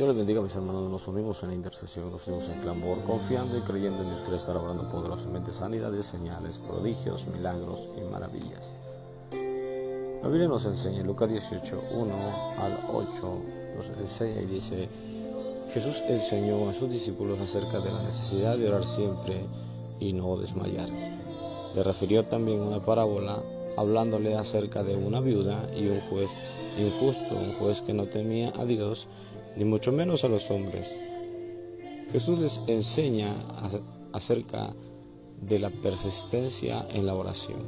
Dios les bendiga, mis hermanos. Nos unimos en intercesión, nos unimos en clamor, confiando y creyendo en Dios que estará obrando poderosamente sanidades, señales, prodigios, milagros y maravillas. La Biblia nos enseña en Lucas 18, 1 al 8, nos enseña y dice: Jesús enseñó a sus discípulos acerca de la necesidad de orar siempre y no desmayar. Le refirió también una parábola hablándole acerca de una viuda y un juez injusto, un juez que no temía a Dios ni mucho menos a los hombres. Jesús les enseña acerca de la persistencia en la oración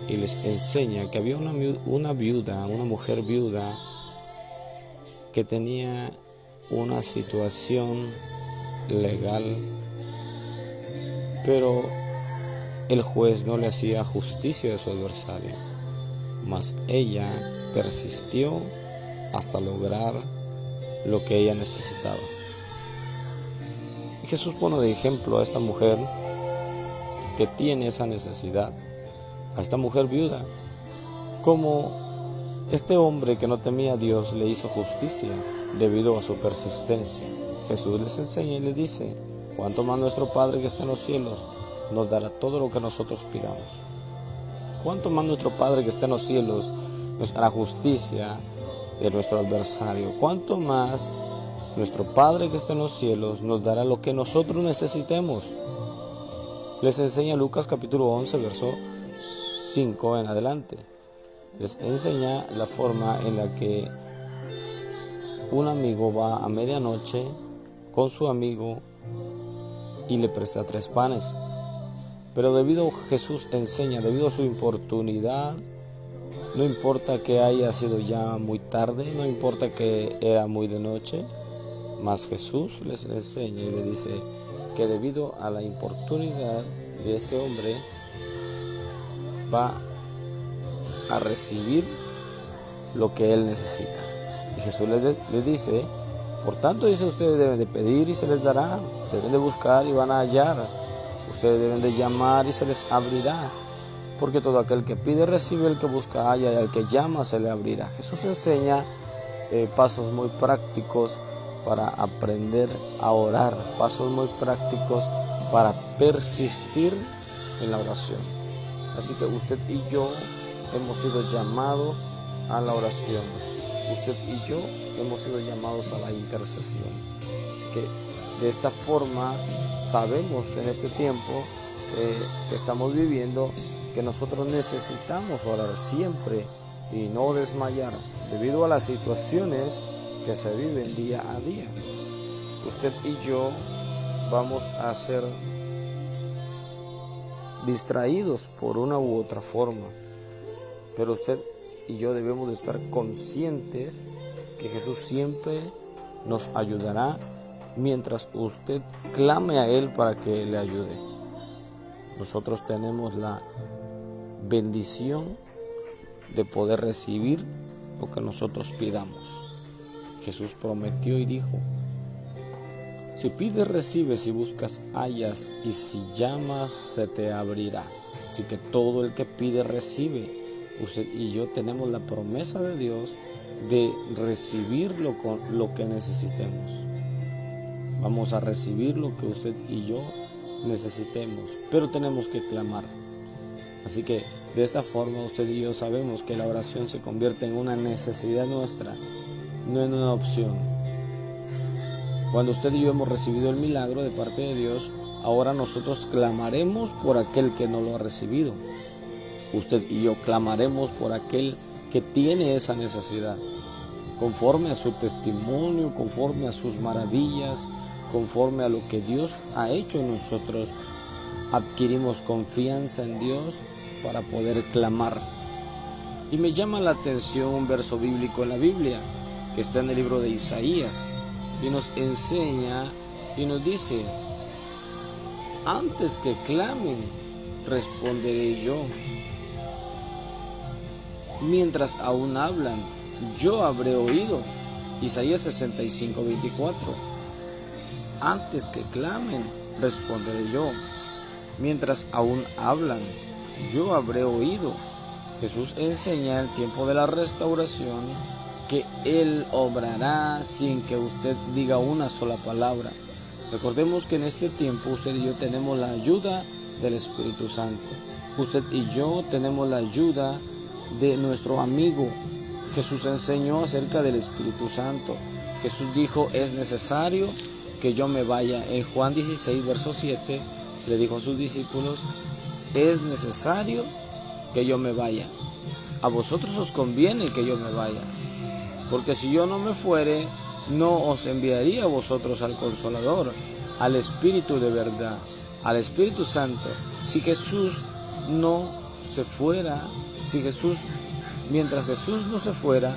y les enseña que había una mujer viuda que tenía una situación legal, pero el juez no le hacía justicia a su adversario, mas ella persistió hasta lograr lo que ella necesitaba. Jesús pone de ejemplo a esta mujer que tiene esa necesidad, a esta mujer viuda, como este hombre que no temía a Dios le hizo justicia debido a su persistencia. Jesús les enseña y les dice: cuánto más nuestro Padre que está en los cielos nos dará todo lo que nosotros pidamos. Cuánto más nuestro Padre que está en los cielos nos hará justicia de nuestro adversario. Cuánto más nuestro Padre que está en los cielos nos dará lo que nosotros necesitemos. Les enseña Lucas capítulo 11, verso 5 en adelante. Les enseña la forma en la que un amigo va a medianoche con su amigo y le presta 3 panes. Pero Jesús enseña, debido a su importunidad, no importa que haya sido ya muy tarde, no importa que era muy de noche, mas Jesús les enseña y le dice que debido a la importunidad de este hombre va a recibir lo que él necesita. Y Jesús les dice: por tanto, dice, ustedes deben de pedir y se les dará, deben de buscar y van a hallar, ustedes deben de llamar y se les abrirá, porque todo aquel que pide recibe, el que busca halla, y al que llama se le abrirá. Jesús enseña pasos muy prácticos para aprender a orar, pasos muy prácticos para persistir en la oración. Así que usted y yo hemos sido llamados a la oración. Usted y yo hemos sido llamados a la intercesión. Así que de esta forma sabemos en este tiempo que estamos viviendo que nosotros necesitamos orar siempre y no desmayar debido a las situaciones que se viven día a día. Usted y yo vamos a ser distraídos por una u otra forma, pero usted y yo debemos de estar conscientes que Jesús siempre nos ayudará mientras usted clame a Él para que le ayude. Nosotros tenemos la bendición de poder recibir lo que nosotros pidamos. Jesús prometió y dijo: si pides recibes, si buscas hallas, y si llamas se te abrirá. Así que todo el que pide recibe. Usted y yo tenemos la promesa de Dios de recibirlo con lo que necesitemos. Vamos a recibir lo que usted y yo necesitemos, pero tenemos que clamar. Así que de esta forma usted y yo sabemos que la oración se convierte en una necesidad nuestra, no en una opción. Cuando usted y yo hemos recibido el milagro de parte de Dios, ahora nosotros clamaremos por aquel que no lo ha recibido. Usted y yo clamaremos por aquel que tiene esa necesidad, conforme a su testimonio, conforme a sus maravillas, conforme a lo que Dios ha hecho en nosotros. Adquirimos confianza en Dios para poder clamar. Y me llama la atención un verso bíblico en la Biblia que está en el libro de Isaías y nos enseña y nos dice: antes que clamen, responderé yo. Mientras aún hablan, yo habré oído. Isaías 65, 24. Antes que clamen, responderé yo. Mientras aún hablan, yo habré oído. Jesús enseña en el tiempo de la restauración que Él obrará sin que usted diga una sola palabra. Recordemos que en este tiempo usted y yo tenemos la ayuda del Espíritu Santo. Usted y yo tenemos la ayuda de nuestro amigo. Jesús enseñó acerca del Espíritu Santo. Jesús dijo, es necesario que yo me vaya. En Juan 16, verso 7, le dijo a sus discípulos, es necesario que yo me vaya. A vosotros os conviene que yo me vaya, porque si yo no me fuere, no os enviaría a vosotros al Consolador, al Espíritu de verdad, al Espíritu Santo. Si Jesús no se fuera, mientras Jesús no se fuera,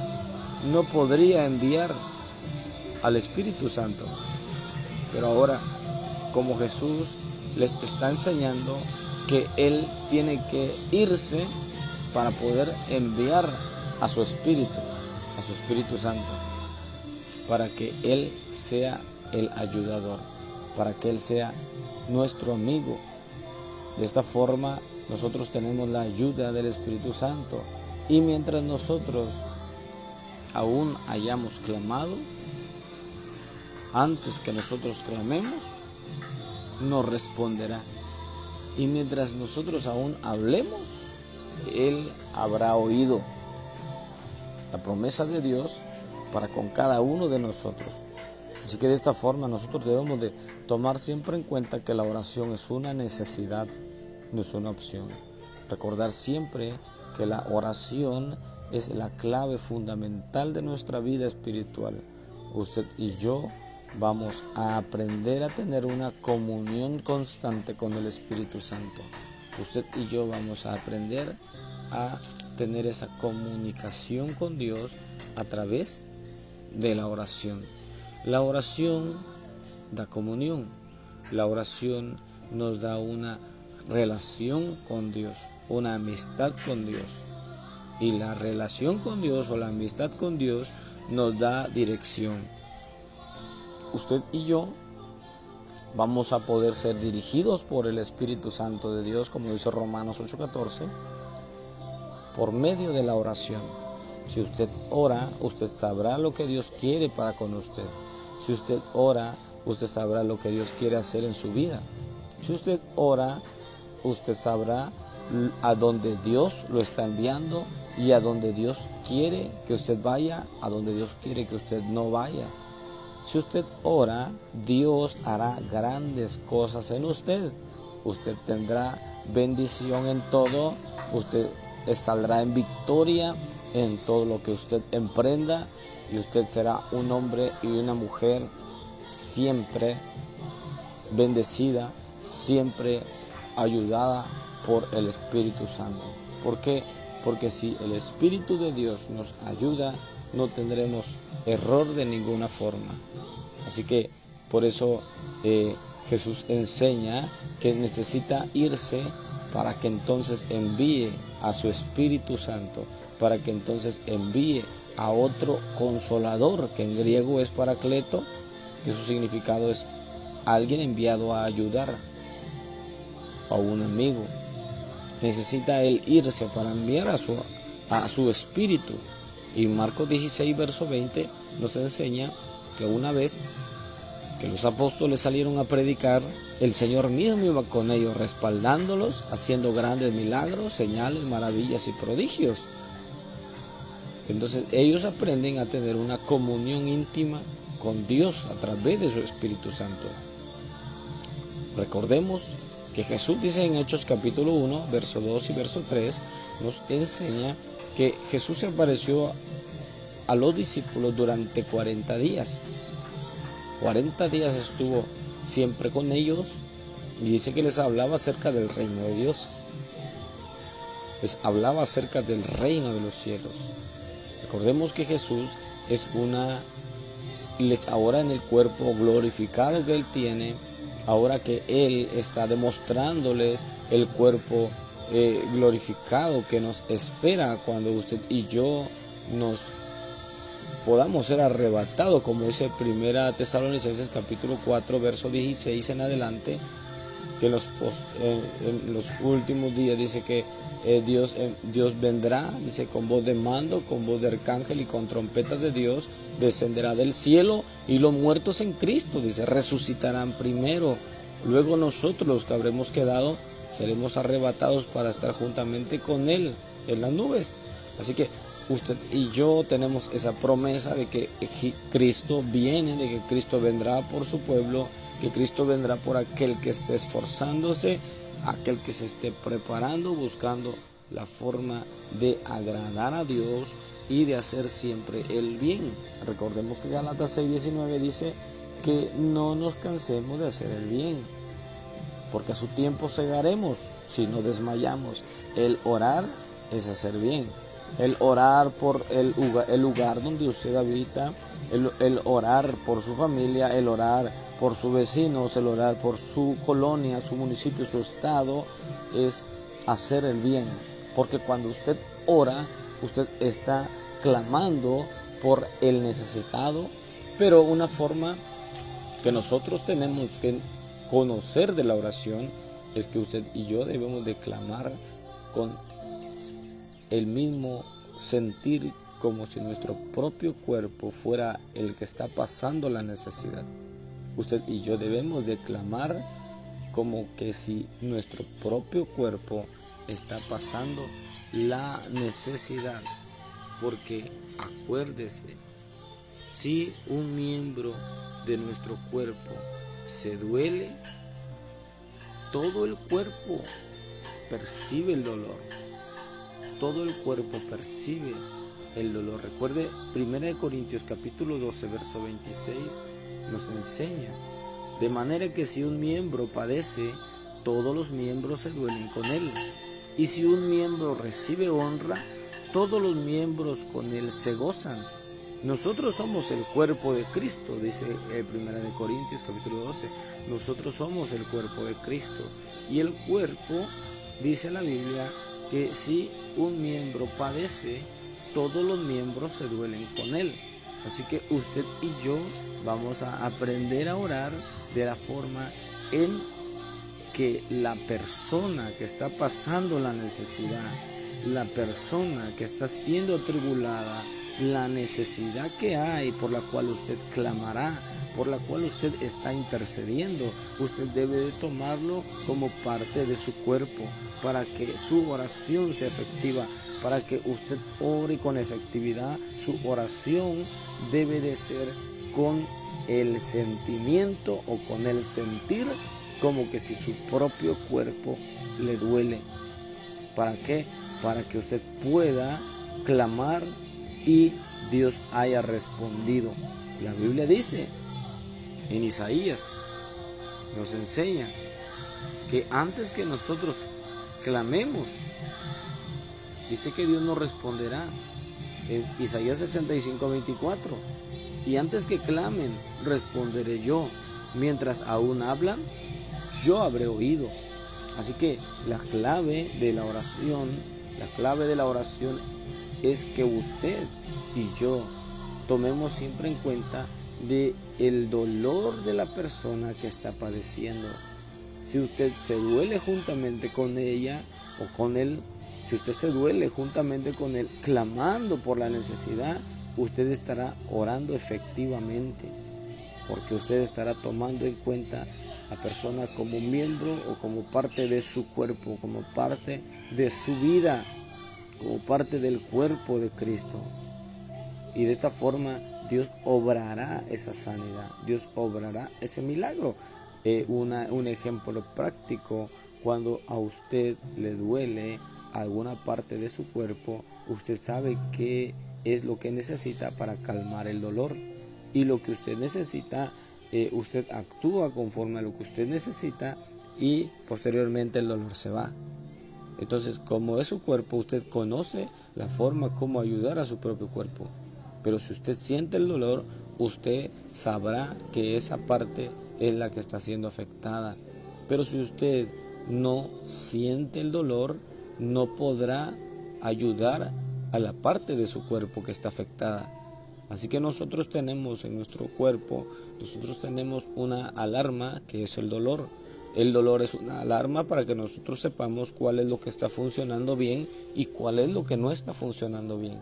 no podría enviar al Espíritu Santo. Pero ahora, como Jesús les está enseñando que Él tiene que irse para poder enviar a su Espíritu Santo, para que Él sea el ayudador, para que Él sea nuestro amigo. De esta forma nosotros tenemos la ayuda del Espíritu Santo, y mientras nosotros aún hayamos clamado, antes que nosotros clamemos, nos responderá. Y mientras nosotros aún hablemos, Él habrá oído. La promesa de Dios para con cada uno de nosotros. Así que de esta forma nosotros debemos de tomar siempre en cuenta que la oración es una necesidad, no es una opción. Recordar siempre que la oración es la clave fundamental de nuestra vida espiritual. Usted y yo vamos a aprender a tener una comunión constante con el Espíritu Santo. Usted y yo vamos a aprender a tener esa comunicación con Dios a través de la oración. La oración da comunión. La oración nos da una relación con Dios, una amistad con Dios. Y la relación con Dios o la amistad con Dios nos da dirección. Usted y yo vamos a poder ser dirigidos por el Espíritu Santo de Dios, como dice Romanos 8:14, por medio de la oración. Si usted ora, usted sabrá lo que Dios quiere para con usted. Si usted ora, usted sabrá lo que Dios quiere hacer en su vida. Si usted ora, usted sabrá a dónde Dios lo está enviando y a dónde Dios quiere que usted vaya, a dónde Dios quiere que usted no vaya. Si usted ora, Dios hará grandes cosas en usted. Usted tendrá bendición en todo. Usted saldrá en victoria en todo lo que usted emprenda. Y usted será un hombre y una mujer siempre bendecida, siempre ayudada por el Espíritu Santo. ¿Por qué? Porque si el Espíritu de Dios nos ayuda, no tendremos error de ninguna forma. Así que por eso Jesús enseña que necesita irse para que entonces envíe a su Espíritu Santo, para que entonces envíe a otro consolador, que en griego es paracleto, que su significado es alguien enviado a ayudar, a un amigo. Necesita él irse para enviar a su Espíritu. Y Marcos 16, verso 20 nos enseña que una vez que los apóstoles salieron a predicar, el Señor mismo iba con ellos, respaldándolos, haciendo grandes milagros, señales, maravillas y prodigios. Entonces ellos aprenden a tener una comunión íntima con Dios a través de su Espíritu Santo. Recordemos que Jesús dice en Hechos capítulo 1, verso 2 y verso 3, nos enseña que Jesús se apareció a los discípulos durante 40 días. 40 días estuvo siempre con ellos y dice que les hablaba acerca del reino de Dios. Les hablaba acerca del reino de los cielos. Recordemos que Jesús es ahora en el cuerpo glorificado que Él tiene, ahora que Él está demostrándoles el cuerpo glorificado que nos espera cuando usted y yo nos podamos ser arrebatados, como dice 1 Tesalonicenses capítulo 4 verso 16 en adelante, que en los últimos días dice que Dios vendrá, dice, con voz de mando, con voz de arcángel y con trompeta de Dios, descenderá del cielo, y los muertos en Cristo, dice, resucitarán primero. Luego nosotros, los que habremos quedado, seremos arrebatados para estar juntamente con Él en las nubes. Así que usted y yo tenemos esa promesa de que Cristo viene, de que Cristo vendrá por su pueblo, que Cristo vendrá por aquel que esté esforzándose, aquel que se esté preparando, buscando la forma de agradar a Dios y de hacer siempre el bien. Recordemos que Gálatas 6:19 dice que no nos cansemos de hacer el bien, porque a su tiempo segaremos si no desmayamos. El orar es hacer bien. El orar por el lugar donde usted habita, el orar por su familia, el orar por sus vecinos, el orar por su colonia, su municipio, su estado, es hacer el bien. Porque cuando usted ora, usted está clamando por el necesitado, pero una forma que nosotros tenemos que conocer de la oración es que usted y yo debemos de clamar con el mismo sentir, como si nuestro propio cuerpo fuera el que está pasando la necesidad. Usted y yo debemos de clamar como que si nuestro propio cuerpo está pasando la necesidad. Porque acuérdese, si un miembro de nuestro cuerpo se duele, todo el cuerpo percibe el dolor. Todo el cuerpo percibe el dolor. Recuerde, 1 Corintios capítulo 12, verso 26 nos enseña, de manera que si un miembro padece, todos los miembros se duelen con él. Y si un miembro recibe honra, todos los miembros con él se gozan. Nosotros somos el cuerpo de Cristo, dice 1 Corintios capítulo 12. Nosotros somos el cuerpo de Cristo. Y el cuerpo, dice la Biblia, que si un miembro padece, todos los miembros se duelen con él. Así que usted y yo vamos a aprender a orar de la forma en que la persona que está pasando la necesidad, la persona que está siendo atribulada, la necesidad que hay por la cual usted clamará, por la cual usted está intercediendo, usted debe de tomarlo como parte de su cuerpo para que su oración sea efectiva, para que usted ore con efectividad. Su oración debe de ser con el sentimiento o con el sentir, como que si su propio cuerpo le duele. ¿Para qué? Para que usted pueda clamar y Dios haya respondido. La Biblia dice en Isaías, nos enseña que antes que nosotros clamemos, dice que Dios nos responderá. Es Isaías 65:24. Y antes que clamen, responderé yo. Mientras aún hablan, yo habré oído. Así que la clave de la oración es que usted y yo tomemos siempre en cuenta de el dolor de la persona que está padeciendo. Si usted se duele juntamente con ella o con él, si usted se duele juntamente con él, clamando por la necesidad, usted estará orando efectivamente, porque usted estará tomando en cuenta a la persona como miembro o como parte de su cuerpo, como parte de su vida, como parte del cuerpo de Cristo. Y de esta forma Dios obrará esa sanidad, Dios obrará ese milagro. Un ejemplo práctico: cuando a usted le duele alguna parte de su cuerpo, usted sabe qué es lo que necesita para calmar el dolor, y lo que usted necesita, usted actúa conforme a lo que usted necesita, y posteriormente el dolor se va. Entonces, como es su cuerpo, usted conoce la forma como ayudar a su propio cuerpo. Pero si usted siente el dolor, usted sabrá que esa parte es la que está siendo afectada. Pero si usted no siente el dolor, no podrá ayudar a la parte de su cuerpo que está afectada. Así que nosotros tenemos en nuestro cuerpo, nosotros tenemos una alarma que es el dolor. El dolor es una alarma para que nosotros sepamos cuál es lo que está funcionando bien y cuál es lo que no está funcionando bien.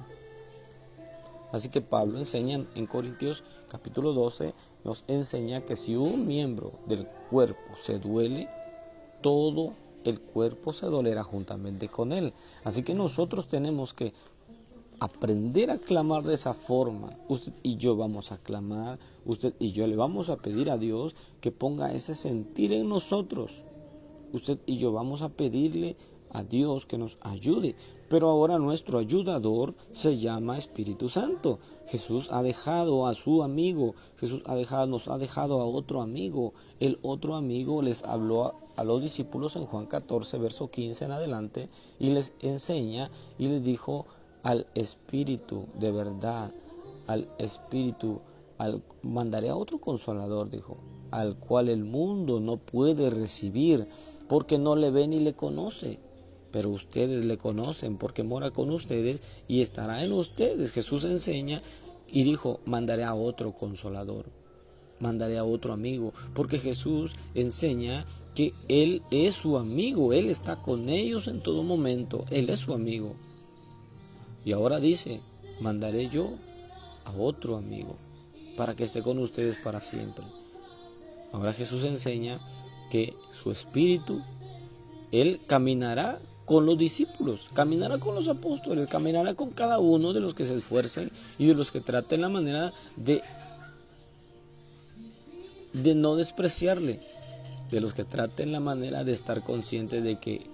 Así que Pablo enseña en Corintios capítulo 12, nos enseña que si un miembro del cuerpo se duele, todo el cuerpo se dolerá juntamente con él. Así que nosotros tenemos que aprender a clamar de esa forma. Usted y yo vamos a clamar, usted y yo le vamos a pedir a Dios que ponga ese sentir en nosotros. Usted y yo vamos a pedirle a Dios que nos ayude. Pero ahora nuestro ayudador se llama Espíritu Santo. Jesús ha dejado a su amigo, nos ha dejado a otro amigo. El otro amigo les habló a los discípulos en Juan 14, verso 15 en adelante, y les enseña y les dijo: al Espíritu de verdad, al Espíritu, mandaré a otro consolador, dijo, al cual el mundo no puede recibir, porque no le ve ni le conoce. Pero ustedes le conocen, porque mora con ustedes y estará en ustedes. Jesús enseña y dijo: mandaré a otro consolador, mandaré a otro amigo, porque Jesús enseña que Él es su amigo, Él está con ellos en todo momento, Él es su amigo. Y ahora dice: mandaré yo a otro amigo para que esté con ustedes para siempre. Ahora Jesús enseña que su Espíritu, Él caminará con los discípulos, caminará con los apóstoles, caminará con cada uno de los que se esfuercen y de los que traten la manera de no despreciarle, de los que traten la manera de estar conscientes de que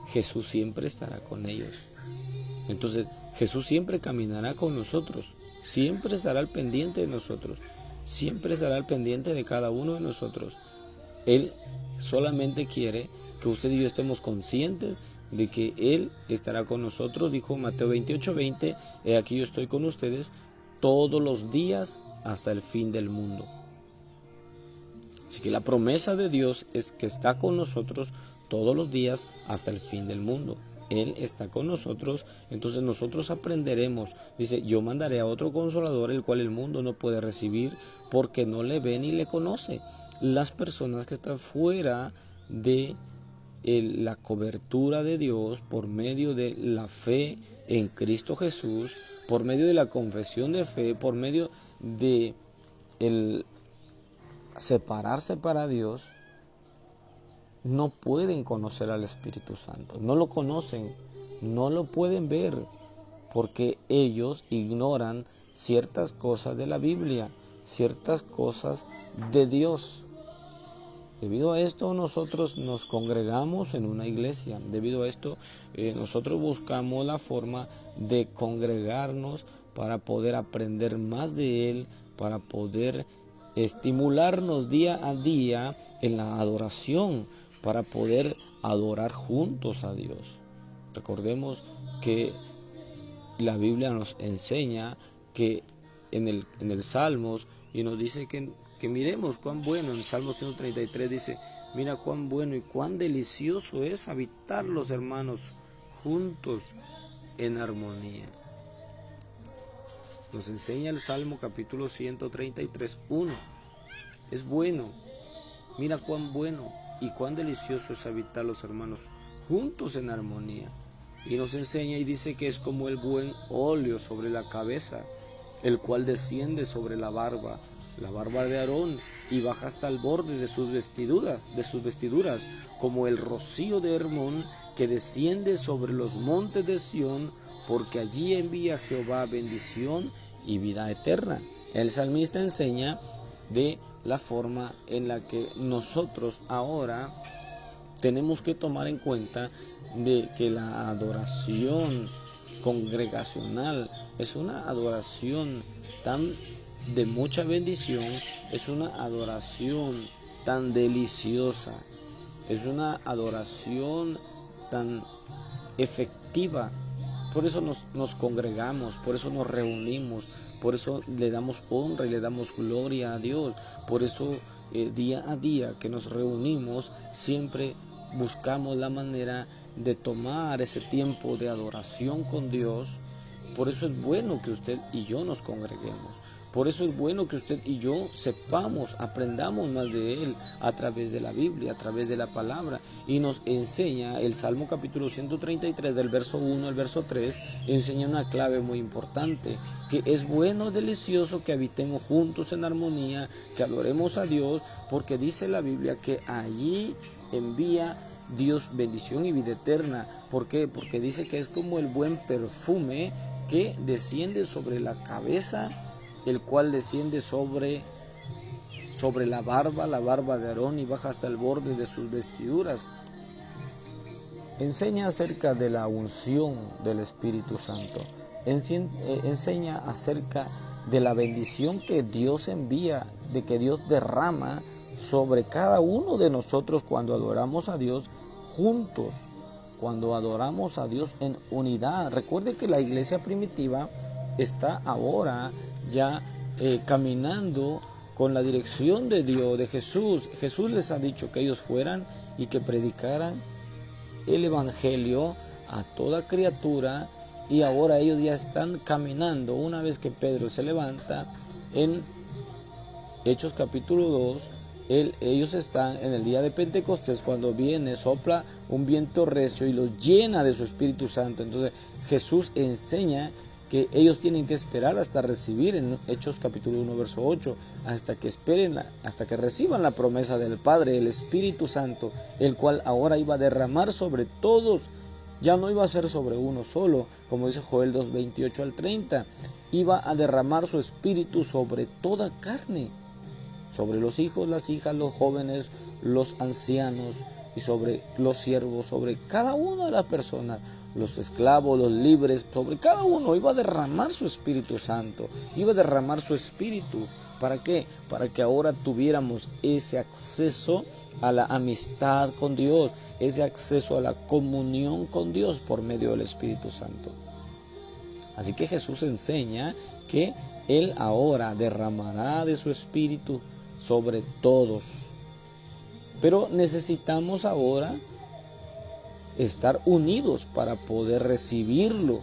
Jesús siempre estará con ellos. Entonces Jesús siempre caminará con nosotros, siempre estará al pendiente de nosotros, siempre estará al pendiente de cada uno de nosotros. Él solamente quiere que usted y yo estemos conscientes de que Él estará con nosotros. Dijo Mateo 28:20, he aquí yo estoy con ustedes todos los días hasta el fin del mundo. Así que la promesa de Dios es que está con nosotros todos los días hasta el fin del mundo. Él está con nosotros, entonces nosotros aprenderemos. Dice: yo mandaré a otro consolador, el cual el mundo no puede recibir, porque no le ve ni le conoce. Las personas que están fuera de la cobertura de Dios por medio de la fe en Cristo Jesús, por medio de la confesión de fe, por medio de el separarse para Dios, no pueden conocer al Espíritu Santo, no lo conocen, no lo pueden ver, porque ellos ignoran ciertas cosas de la Biblia, ciertas cosas de Dios. Debido a esto nosotros nos congregamos en una iglesia, debido a esto nosotros buscamos la forma de congregarnos para poder aprender más de Él, para poder estimularnos día a día en la adoración, para poder adorar juntos a Dios. Recordemos que la Biblia nos enseña que en el Salmos, y nos dice que miremos cuán bueno, en el Salmo 133 dice: mira cuán bueno y cuán delicioso es habitar los hermanos juntos en armonía. Nos enseña el Salmo capítulo 133:1. Es bueno, mira cuán bueno y cuán delicioso es habitar los hermanos juntos en armonía. Y nos enseña y dice que es como el buen óleo sobre la cabeza, el cual desciende sobre la barba de Aarón, y baja hasta el borde de sus vestiduras, como el rocío de Hermón, que desciende sobre los montes de Sión, porque allí envía Jehová bendición y vida eterna. El salmista enseña de la forma en la que nosotros ahora tenemos que tomar en cuenta de que la adoración congregacional es una adoración tan de mucha bendición, es una adoración tan deliciosa, es una adoración tan efectiva. Por eso nos congregamos, por eso nos reunimos, por eso le damos honra y le damos gloria a Dios. Por eso día a día que nos reunimos, siempre buscamos la manera de tomar ese tiempo de adoración con Dios. Por eso es bueno que usted y yo nos congreguemos, Por eso es bueno que usted y yo sepamos, aprendamos más de Él a través de la Biblia, a través de la palabra. Y nos enseña el Salmo capítulo 133 del verso 1 al verso 3, enseña una clave muy importante, que es bueno, delicioso que habitemos juntos en armonía, que adoremos a Dios, porque dice la Biblia que allí envía Dios bendición y vida eterna. ¿Por qué? Porque dice que es como el buen perfume que desciende sobre la cabeza, el cual desciende sobre la barba de Aarón y baja hasta el borde de sus vestiduras. Enseña acerca de la unción del Espíritu Santo. Enseña acerca de la bendición que Dios envía, de que Dios derrama sobre cada uno de nosotros cuando adoramos a Dios juntos, cuando adoramos a Dios en unidad. Recuerde que la iglesia primitiva está ahora ya caminando con la dirección de Dios, de Jesús. Jesús les ha dicho que ellos fueran y que predicaran el evangelio a toda criatura, y ahora ellos ya están caminando. Una vez que Pedro se levanta en Hechos capítulo 2, ellos están en el día de Pentecostés, cuando viene, sopla un viento recio y los llena de su Espíritu Santo. Entonces Jesús enseña que ellos tienen que esperar hasta recibir, en Hechos capítulo 1 verso 8, hasta que reciban la promesa del Padre, el Espíritu Santo, el cual ahora iba a derramar sobre todos. Ya no iba a ser sobre uno solo, como dice Joel 2, 28 al 30, iba a derramar su Espíritu sobre toda carne, sobre los hijos, las hijas, los jóvenes, los ancianos y sobre los siervos, sobre cada una de las personas, los esclavos, los libres, sobre cada uno iba a derramar su Espíritu Santo, iba a derramar su Espíritu. ¿Para qué? Para que ahora tuviéramos ese acceso a la amistad con Dios, ese acceso a la comunión con Dios por medio del Espíritu Santo. Así que Jesús enseña que Él ahora derramará de su Espíritu sobre todos. Pero necesitamos ahora estar unidos para poder recibirlo,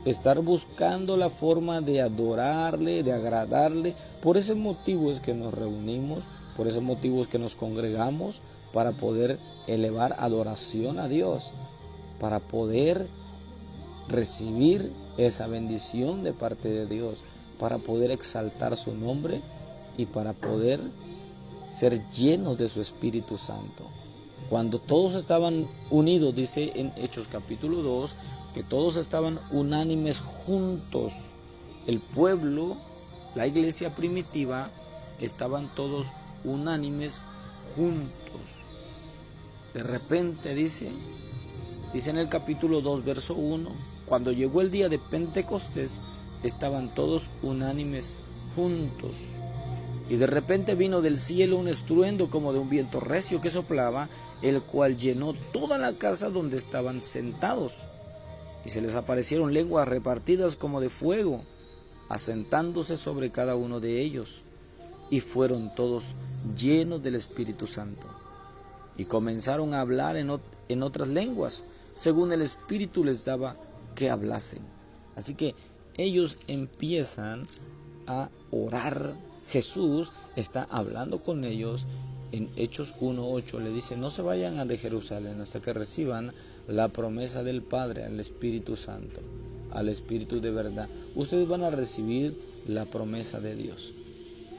estar buscando la forma de adorarle, de agradarle. Por ese motivo es que nos reunimos, por ese motivo es que nos congregamos, para poder elevar adoración a Dios, para poder recibir esa bendición de parte de Dios, para poder exaltar su nombre y para poder ser llenos de su Espíritu Santo. Cuando todos estaban unidos, dice en Hechos capítulo 2, que todos estaban unánimes juntos. El pueblo, la iglesia primitiva, estaban todos unánimes juntos. De repente dice en el capítulo 2, verso 1, cuando llegó el día de Pentecostés, estaban todos unánimes juntos. Y de repente vino del cielo un estruendo como de un viento recio que soplaba, el cual llenó toda la casa donde estaban sentados. Y se les aparecieron lenguas repartidas como de fuego, asentándose sobre cada uno de ellos. Y fueron todos llenos del Espíritu Santo. Y comenzaron a hablar en otras lenguas, según el Espíritu les daba que hablasen. Así que ellos empiezan a orar. Jesús está hablando con ellos en Hechos 1:8. Le dice: no se vayan de Jerusalén hasta que reciban la promesa del Padre, al Espíritu Santo, al Espíritu de verdad. Ustedes van a recibir la promesa de Dios.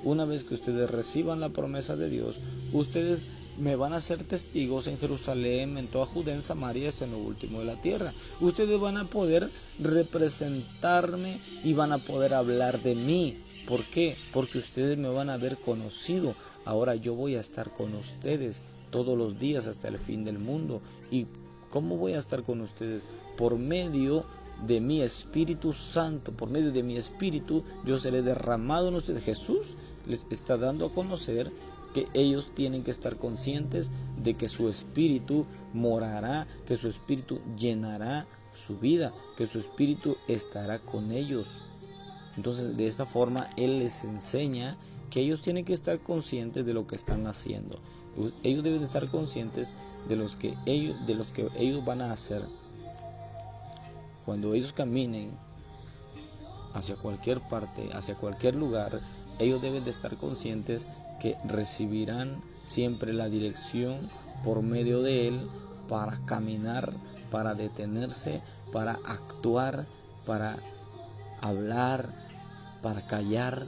Una vez que ustedes reciban la promesa de Dios, ustedes me van a ser testigos en Jerusalén, en toda Judea, en Samaria, hasta en lo último de la tierra. Ustedes van a poder representarme y van a poder hablar de mí. ¿Por qué? Porque ustedes me van a haber conocido. Ahora yo voy a estar con ustedes todos los días hasta el fin del mundo. ¿Y cómo voy a estar con ustedes? Por medio de mi Espíritu Santo, por medio de mi Espíritu, yo seré derramado en ustedes. Jesús les está dando a conocer que ellos tienen que estar conscientes de que su Espíritu morará, que su Espíritu llenará su vida, que su Espíritu estará con ellos. Entonces, de esta forma, Él les enseña que ellos tienen que estar conscientes de lo que están haciendo. Ellos deben estar conscientes de lo que ellos van a hacer. Cuando ellos caminen hacia cualquier parte, hacia cualquier lugar, ellos deben de estar conscientes que recibirán siempre la dirección por medio de Él para caminar, para detenerse, para actuar, para hablar, para callar.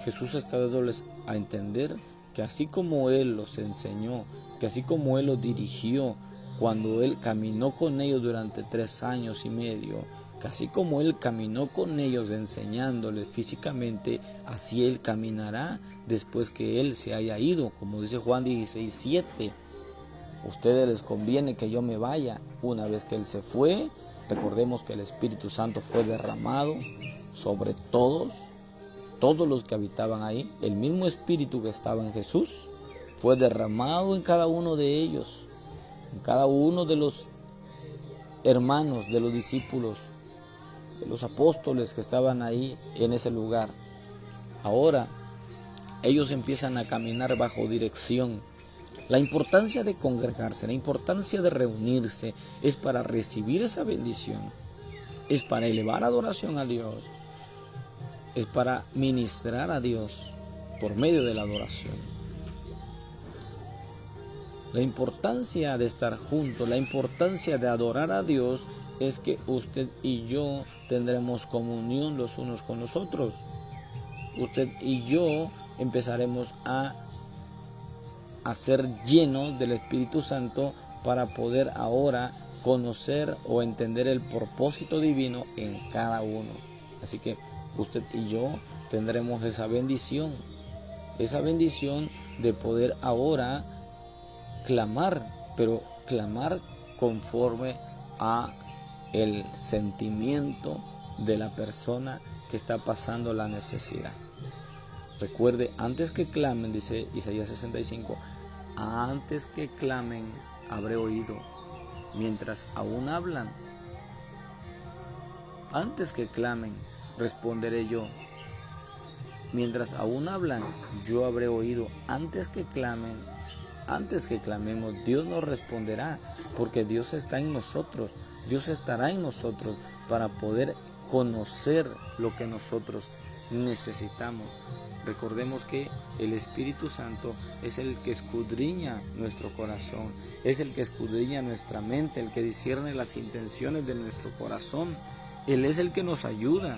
Jesús está dándoles a entender que así como Él los enseñó, que así como Él los dirigió cuando Él caminó con ellos durante 3 años y medio, que así como Él caminó con ellos enseñándoles físicamente, así Él caminará después que Él se haya ido. Como dice Juan 16:7, ustedes les conviene que yo me vaya. Una vez que Él se fue, recordemos que el Espíritu Santo fue derramado sobre todos los que habitaban ahí. El mismo Espíritu que estaba en Jesús fue derramado en cada uno de ellos, en cada uno de los hermanos, de los discípulos, de los apóstoles que estaban ahí en ese lugar. Ahora ellos empiezan a caminar bajo dirección. La importancia de congregarse, la importancia de reunirse es para recibir esa bendición, es para elevar adoración a Dios, es para ministrar a Dios por medio de la adoración. La importancia de estar juntos, la importancia de adorar a Dios es que usted y yo tendremos comunión los unos con los otros. Usted y yo empezaremos a ser llenos del Espíritu Santo para poder ahora conocer o entender el propósito divino en cada uno. Así que usted y yo tendremos esa bendición de poder ahora clamar, pero clamar conforme a el sentimiento de la persona que está pasando la necesidad. Recuerde, antes que clamen, dice Isaías 65, antes que clamen habré oído, mientras aún hablan. Antes que clamen responderé yo, mientras aún hablan yo habré oído. Antes que clamemos, Dios nos responderá, porque Dios está en nosotros, Dios estará en nosotros para poder conocer lo que nosotros necesitamos. Recordemos que el Espíritu Santo es el que escudriña nuestro corazón, es el que escudriña nuestra mente, el que discierne las intenciones de nuestro corazón. Él es el que nos ayuda.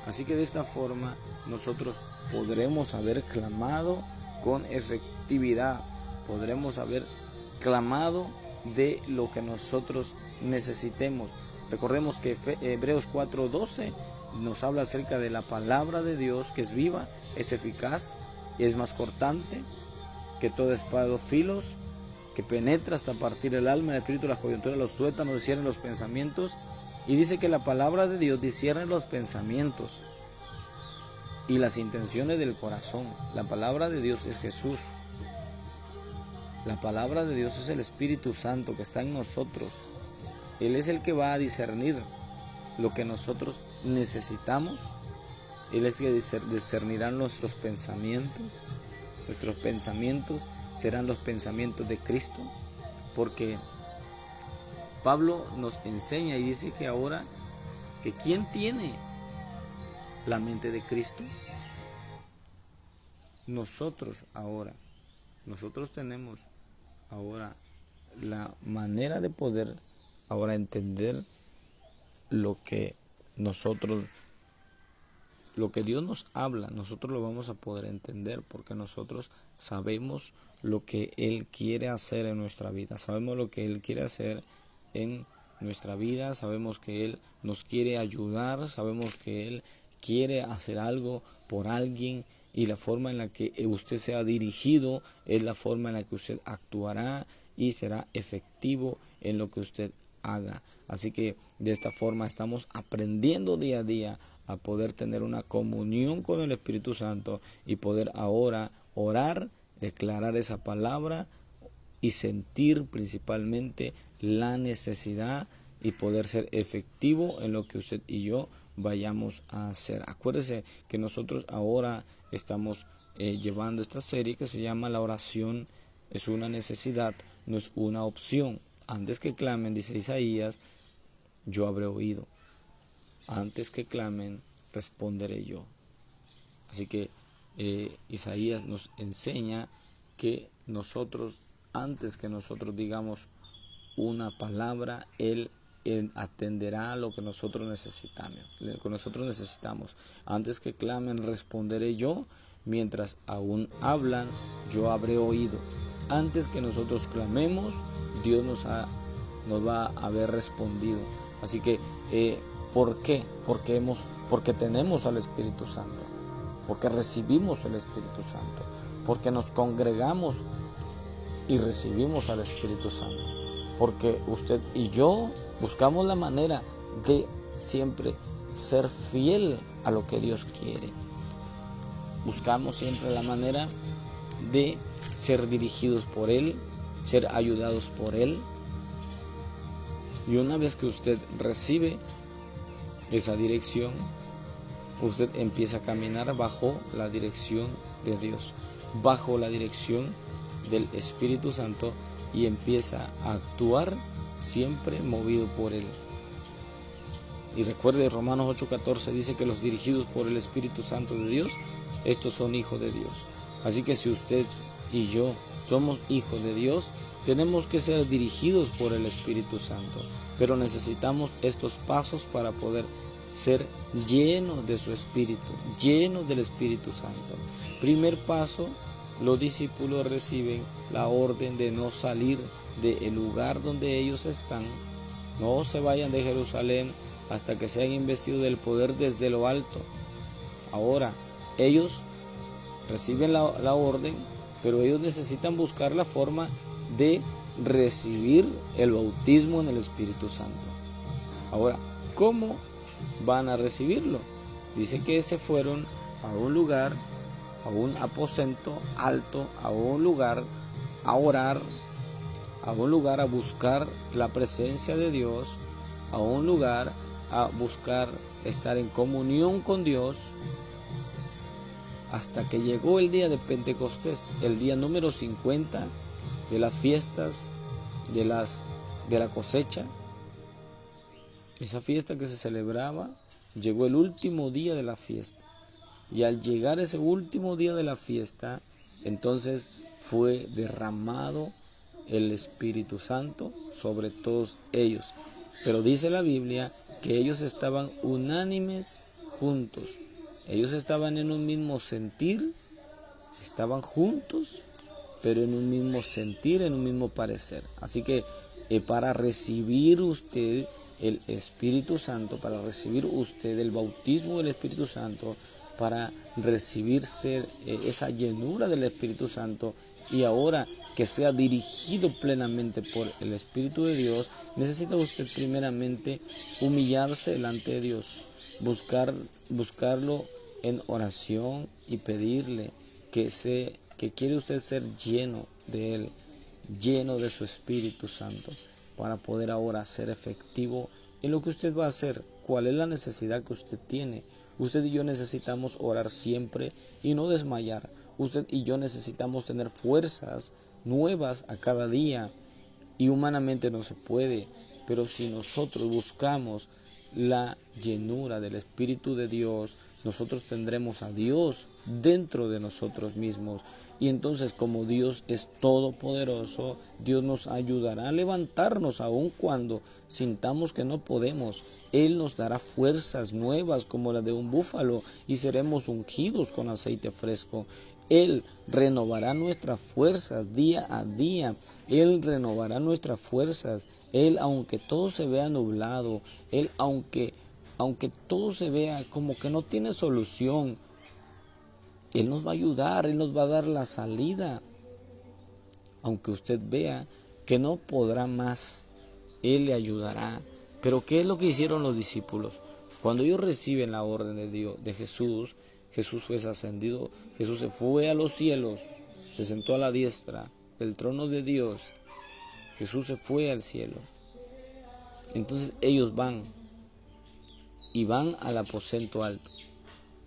Así que de esta forma nosotros podremos haber clamado con efectividad, podremos haber clamado de lo que nosotros necesitemos. Recordemos que Hebreos 4:12 nos habla acerca de la palabra de Dios, que es viva, es eficaz, es más cortante que toda espada de 2 filos, que penetra hasta partir el alma, el espíritu, las coyunturas, los tuétanos, discierne los pensamientos. Y dice que la palabra de Dios discierne los pensamientos y las intenciones del corazón. La palabra de Dios es Jesús. La palabra de Dios es el Espíritu Santo que está en nosotros. Él es el que va a discernir lo que nosotros necesitamos. Él es el que discernirá nuestros pensamientos. Nuestros pensamientos serán los pensamientos de Cristo, porque Pablo nos enseña y dice que ahora, que ¿quién tiene la mente de Cristo? Nosotros tenemos ahora la manera de poder ahora entender lo que Dios nos habla. Nosotros lo vamos a poder entender porque nosotros sabemos lo que Él quiere hacer en nuestra vida, sabemos lo que Él quiere hacer en nuestra vida, sabemos que Él nos quiere ayudar, sabemos que Él quiere hacer algo por alguien, y la forma en la que usted sea dirigido es la forma en la que usted actuará y será efectivo en lo que usted haga. Así que de esta forma estamos aprendiendo día a día a poder tener una comunión con el Espíritu Santo y poder ahora orar, declarar esa palabra y sentir principalmente la necesidad y poder ser efectivo en lo que usted y yo vayamos a hacer. Acuérdese que nosotros ahora estamos llevando esta serie que se llama La oración es una necesidad, no es una opción. Antes que clamen, dice Isaías, yo habré oído. antes que clamen, responderé yo. Así que Isaías nos enseña que nosotros, antes que nosotros digamos una palabra, Él atenderá a lo que nosotros necesitamos. Antes que clamen, responderé yo. Mientras aún hablan, yo habré oído. Antes que nosotros clamemos, Dios nos va a haber respondido. Así que, ¿por qué? Porque tenemos al Espíritu Santo. Porque recibimos el Espíritu Santo. Porque nos congregamos y recibimos al Espíritu Santo. Porque usted y yo buscamos la manera de siempre ser fiel a lo que Dios quiere. Buscamos siempre la manera de ser dirigidos por Él, ser ayudados por Él. Y una vez que usted recibe esa dirección, usted empieza a caminar bajo la dirección de Dios, bajo la dirección del Espíritu Santo, y empieza a actuar siempre movido por Él. Y recuerde, Romanos 8:14 dice que los dirigidos por el Espíritu Santo de Dios, estos son hijos de Dios. Así que si usted y yo somos hijos de Dios, tenemos que ser dirigidos por el Espíritu Santo. Pero necesitamos estos pasos para poder ser llenos de su Espíritu, llenos del Espíritu Santo. Primer paso, los discípulos reciben la orden de no salir del lugar donde ellos están. No se vayan de Jerusalén hasta que sean investidos del poder desde lo alto. Ahora, ellos reciben la orden, pero ellos necesitan buscar la forma de recibir el bautismo en el Espíritu Santo. Ahora, ¿cómo van a recibirlo? Dice que se fueron a un lugar, a un aposento alto, a un lugar a orar, a un lugar a buscar la presencia de Dios, a un lugar a buscar estar en comunión con Dios, hasta que llegó el día de Pentecostés, el día número 50 de las fiestas de la cosecha. Esa fiesta que se celebraba, llegó el último día de la fiesta. Y al llegar ese último día de la fiesta, entonces fue derramado el Espíritu Santo sobre todos ellos. Pero dice la Biblia que ellos estaban unánimes juntos. Ellos estaban en un mismo sentir, estaban juntos, pero en un mismo sentir, en un mismo parecer. Así que para recibir usted el Espíritu Santo, para recibir usted el bautismo del Espíritu Santo, para recibirse esa llenura del Espíritu Santo, y ahora que sea dirigido plenamente por el Espíritu de Dios, necesita usted primeramente humillarse delante de Dios, buscarlo en oración y pedirle que quiere usted ser lleno de Él, lleno de su Espíritu Santo, para poder ahora ser efectivo en lo que usted va a hacer. ¿Cuál es la necesidad que usted tiene? Usted y yo necesitamos orar siempre y no desmayar. Usted y yo necesitamos tener fuerzas nuevas a cada día, y humanamente no se puede, pero si nosotros buscamos la llenura del Espíritu de Dios, nosotros tendremos a Dios dentro de nosotros mismos. Y entonces, como Dios es todopoderoso, Dios nos ayudará a levantarnos aun cuando sintamos que no podemos. Él nos dará fuerzas nuevas como las de un búfalo, y seremos ungidos con aceite fresco. Él renovará nuestras fuerzas día a día. Él renovará nuestras fuerzas. Él, aunque todo se vea nublado, Él, aunque todo se vea como que no tiene solución, Él nos va a ayudar, Él nos va a dar la salida. Aunque usted vea que no podrá más, Él le ayudará. Pero ¿qué es lo que hicieron los discípulos? Cuando ellos reciben la orden de Dios, de Jesús, Jesús fue ascendido, Jesús se fue a los cielos, se sentó a la diestra del trono de Dios. Jesús se fue al cielo. Entonces ellos van al aposento alto,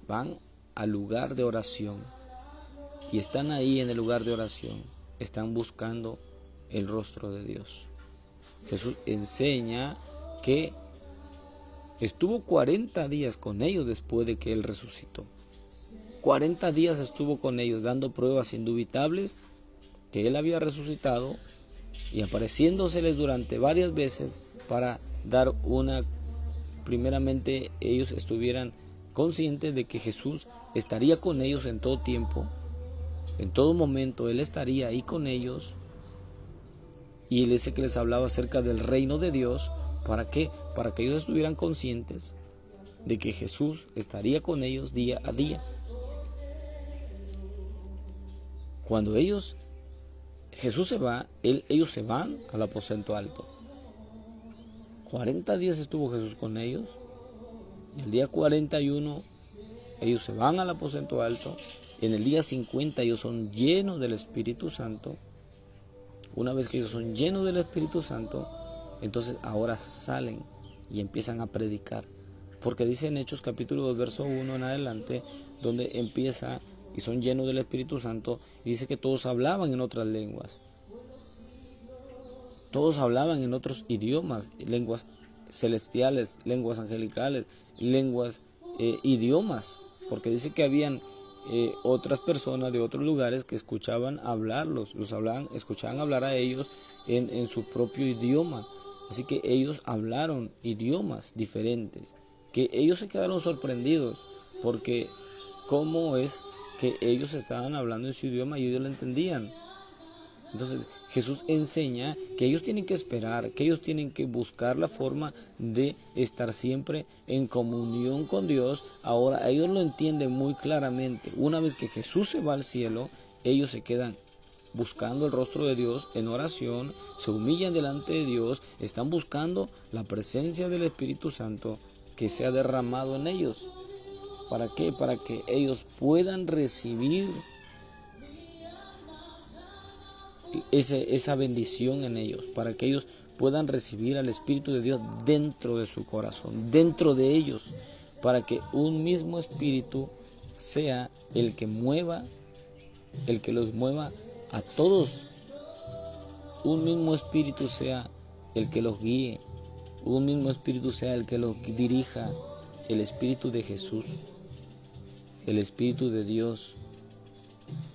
van al lugar de oración, y están ahí en el lugar de oración, están buscando el rostro de Dios. Jesús enseña que estuvo 40 días con ellos después de que Él resucitó. 40 días estuvo con ellos dando pruebas indubitables que Él había resucitado y apareciéndoseles durante varias veces para dar primeramente ellos estuvieran conscientes de que Jesús estaría con ellos en todo tiempo, en todo momento. Él estaría ahí con ellos, y Él dice que les hablaba acerca del reino de Dios. ¿Para qué? Para que ellos estuvieran conscientes de que Jesús estaría con ellos día a día. Cuando Jesús se va, ellos se van al aposento alto. 40 días estuvo Jesús con ellos. Y el día 41 ellos se van al aposento alto. Y en el día 50 ellos son llenos del Espíritu Santo. Una vez que ellos son llenos del Espíritu Santo, entonces ahora salen y empiezan a predicar. Porque dice en Hechos capítulo 2, verso 1 en adelante, donde empieza y son llenos del Espíritu Santo, y dice que todos hablaban en otras lenguas. Todos hablaban en otros idiomas, lenguas celestiales, lenguas angelicales, lenguas, idiomas, porque dice que habían otras personas de otros lugares que escuchaban hablarlos, escuchaban hablar a ellos en su propio idioma. Así que ellos hablaron idiomas diferentes, que ellos se quedaron sorprendidos, porque cómo es que ellos estaban hablando en su idioma y ellos lo entendían. Entonces Jesús enseña que ellos tienen que esperar, que ellos tienen que buscar la forma de estar siempre en comunión con Dios. Ahora ellos lo entienden muy claramente. Una vez que Jesús se va al cielo, ellos se quedan buscando el rostro de Dios en oración, se humillan delante de Dios, están buscando la presencia del Espíritu Santo que sea derramado en ellos. ¿Para qué? Para que ellos puedan recibir esa bendición en ellos, para que ellos puedan recibir al Espíritu de Dios dentro de su corazón, dentro de ellos, para que un mismo Espíritu sea el que los mueva a todos. Un mismo Espíritu sea el que los guíe, un mismo Espíritu sea el que los dirija, el Espíritu de Jesús, el Espíritu de Dios.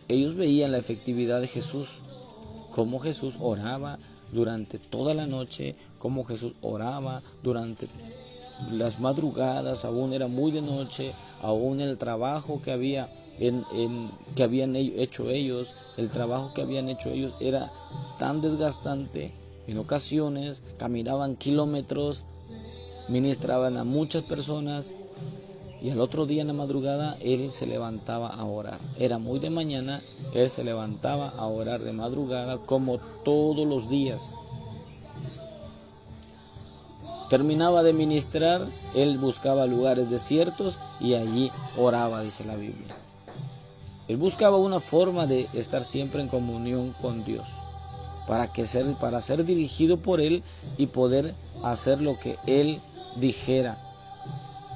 Ellos veían la efectividad de Jesús, cómo Jesús oraba durante toda la noche, cómo Jesús oraba durante las madrugadas, aún era muy de noche, aún el trabajo que habían hecho ellos, era tan desgastante. En ocasiones caminaban kilómetros, ministraban a muchas personas, y al otro día en la madrugada Él se levantaba a orar. Era muy de mañana, Él se levantaba a orar de madrugada como todos los días. Terminaba de ministrar, Él buscaba lugares desiertos y allí oraba, dice la Biblia. Él buscaba una forma de estar siempre en comunión con Dios, para ser dirigido por Él y poder hacer lo que Él dijera.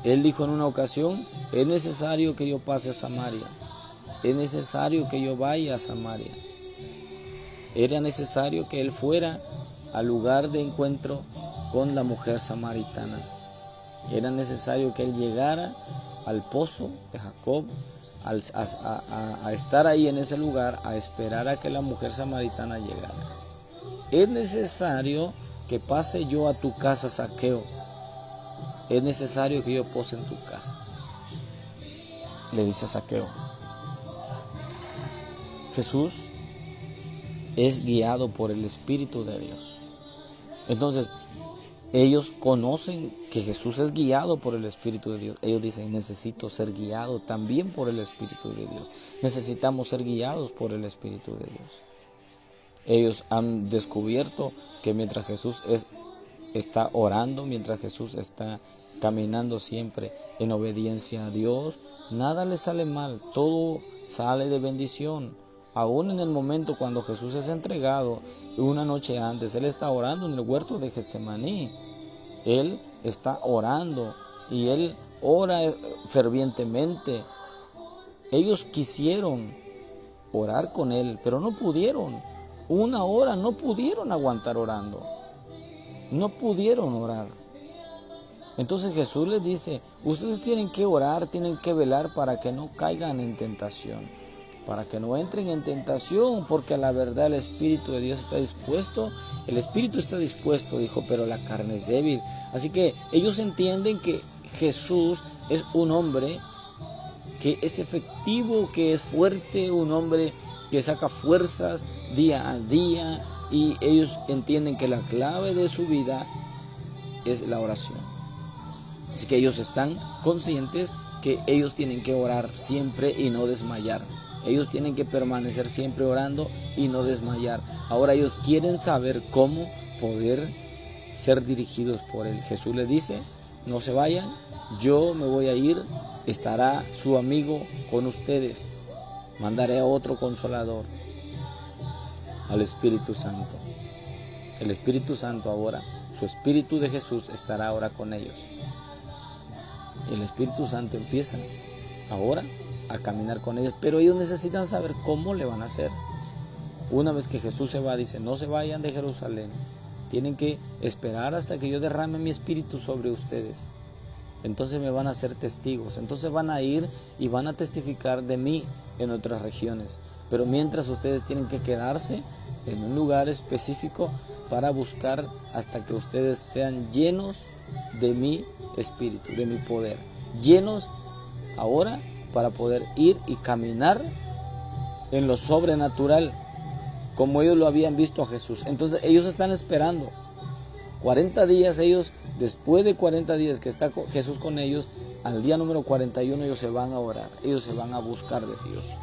Él dijo en una ocasión: es necesario que yo pase a Samaria, es necesario que yo vaya a Samaria. Era necesario que Él fuera al lugar de encuentro con la mujer samaritana. Era necesario que Él llegara al pozo de Jacob, a estar ahí en ese lugar, a esperar a que la mujer samaritana llegara. Es necesario que pase yo a tu casa, Zaqueo. Es necesario que yo pose en tu casa, le dice a Zaqueo. Jesús es guiado por el Espíritu de Dios. Entonces, ellos conocen que Jesús es guiado por el Espíritu de Dios. Ellos dicen: necesito ser guiado también por el Espíritu de Dios. Necesitamos ser guiados por el Espíritu de Dios. Ellos han descubierto que mientras Jesús está orando, mientras Jesús está caminando siempre en obediencia a Dios, nada le sale mal, todo sale de bendición. Aún en el momento cuando Jesús es entregado, una noche antes, Él está orando en el huerto de Getsemaní. Él está orando y Él ora fervientemente. Ellos quisieron orar con Él, pero no pudieron. Una hora no pudieron aguantar orando. No pudieron orar. Entonces Jesús les dice, ustedes tienen que orar, tienen que velar para que no caigan en tentación, para que no entren en tentación, porque a la verdad el Espíritu de Dios está dispuesto, el Espíritu está dispuesto, dijo, pero la carne es débil. Así que ellos entienden que Jesús es un hombre que es efectivo, que es fuerte, un hombre que saca fuerzas día a día, y ellos entienden que la clave de su vida es la oración. Así que ellos están conscientes que ellos tienen que orar siempre y no desmayar. Ellos tienen que permanecer siempre orando y no desmayar. Ahora ellos quieren saber cómo poder ser dirigidos por Él. Jesús les dice, no se vayan, yo me voy a ir, estará su amigo con ustedes. Mandaré a otro consolador, al Espíritu Santo. El Espíritu Santo ahora, su Espíritu de Jesús estará ahora con ellos. El Espíritu Santo empieza ahora a caminar con ellos, pero ellos necesitan saber cómo le van a hacer. Una vez que Jesús se va, dice, no se vayan de Jerusalén, tienen que esperar hasta que yo derrame mi Espíritu sobre ustedes. Entonces me van a ser testigos, entonces van a ir y van a testificar de mí en otras regiones. Pero mientras ustedes tienen que quedarse en un lugar específico para buscar hasta que ustedes sean llenos de mi Espíritu, de mi poder. Llenos ahora para poder ir y caminar en lo sobrenatural, como ellos lo habían visto a Jesús. Entonces ellos están esperando 40 días, ellos después de 40 días que está Jesús con ellos, al día número 41 ellos se van a orar, ellos se van a buscar de Dios,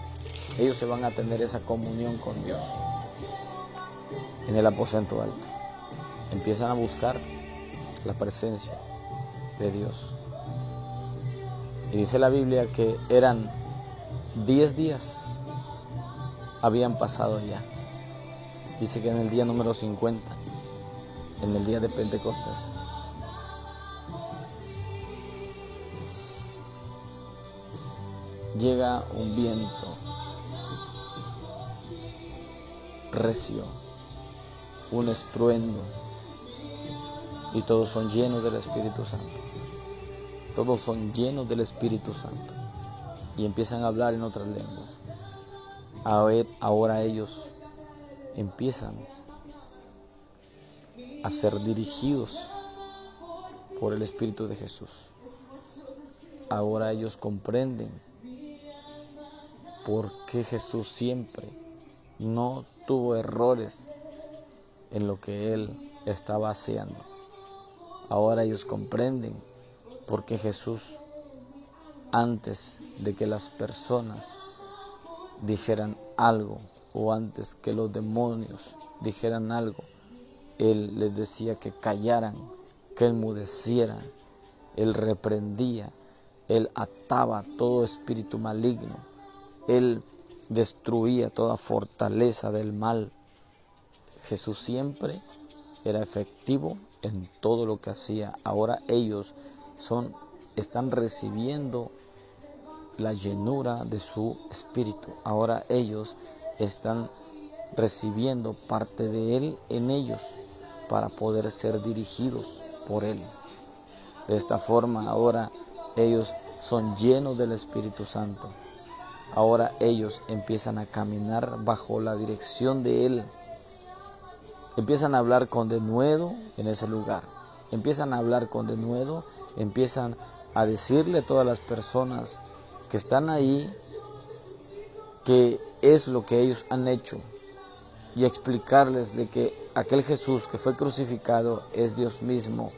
ellos se van a tener esa comunión con Dios en el aposento alto. Empiezan a buscar la presencia de Dios. Y dice la Biblia que eran 10 días, habían pasado ya. Dice que en el día número 50, en el día de Pentecostés, llega un viento recio, un estruendo, y todos son llenos del Espíritu Santo. Todos son llenos del Espíritu Santo y empiezan a hablar en otras lenguas. Ahora ellos empiezan a ser dirigidos por el Espíritu de Jesús. Ahora ellos comprenden por qué Jesús siempre no tuvo errores en lo que Él estaba haciendo. Ahora ellos comprenden por qué Jesús, antes de que las personas dijeran algo o antes que los demonios dijeran algo, Él les decía que callaran, que enmudecieran. Él reprendía, Él ataba todo espíritu maligno, Él destruía toda fortaleza del mal. Jesús siempre era efectivo en todo lo que hacía. Ahora ellos están recibiendo la llenura de su espíritu. Ahora ellos están recibiendo parte de Él en ellos para poder ser dirigidos por Él. De esta forma ahora ellos son llenos del Espíritu Santo. Ahora ellos empiezan a caminar bajo la dirección de Él. Empiezan a hablar con denuedo en ese lugar. Empiezan a hablar con denuedo, empiezan a decirle a todas las personas que están ahí qué es lo que ellos han hecho y explicarles de que aquel Jesús que fue crucificado es Dios mismo.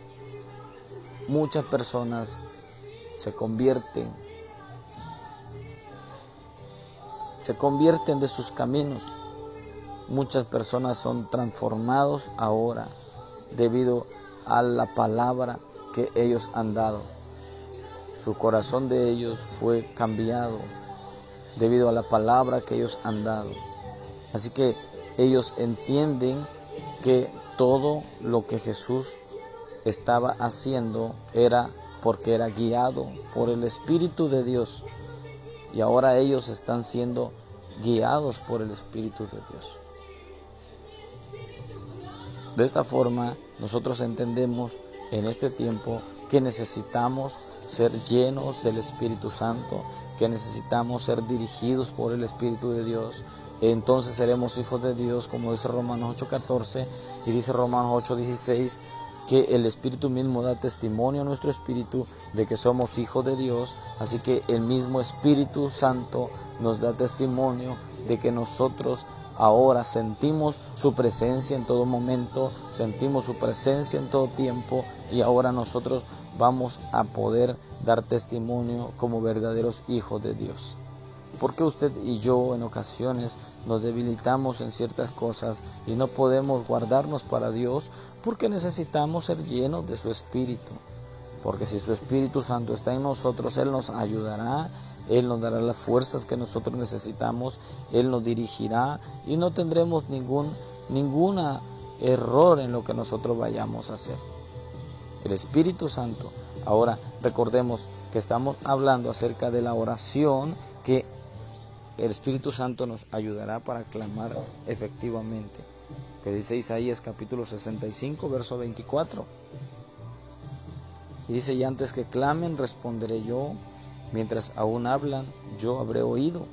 Muchas personas se convierten de sus caminos. Muchas personas son transformados ahora debido a la palabra que ellos han dado. Su corazón de ellos fue cambiado debido a la palabra que ellos han dado. Así que ellos entienden que todo lo que Jesús estaba haciendo era porque era guiado por el Espíritu de Dios. Y ahora ellos están siendo guiados por el Espíritu de Dios. De esta forma, nosotros entendemos en este tiempo que necesitamos ser llenos del Espíritu Santo, que necesitamos ser dirigidos por el Espíritu de Dios. Entonces seremos hijos de Dios, como dice Romanos 8:14 y dice Romanos 8:16, que el Espíritu mismo da testimonio a nuestro espíritu de que somos hijos de Dios. Así que el mismo Espíritu Santo nos da testimonio de que nosotros ahora sentimos su presencia en todo momento, sentimos su presencia en todo tiempo, y ahora nosotros vamos a poder dar testimonio como verdaderos hijos de Dios. Porque usted y yo en ocasiones nos debilitamos en ciertas cosas y no podemos guardarnos para Dios, porque necesitamos ser llenos de su Espíritu. Porque si su Espíritu Santo está en nosotros, Él nos ayudará, Él nos dará las fuerzas que nosotros necesitamos, Él nos dirigirá y no tendremos ningún error en lo que nosotros vayamos a hacer. El Espíritu Santo. Ahora recordemos que estamos hablando acerca de la oración, que el Espíritu Santo nos ayudará para clamar efectivamente, que dice Isaías capítulo 65, verso 24. Y dice: y antes que clamen, responderé yo, mientras aún hablan, yo habré oído.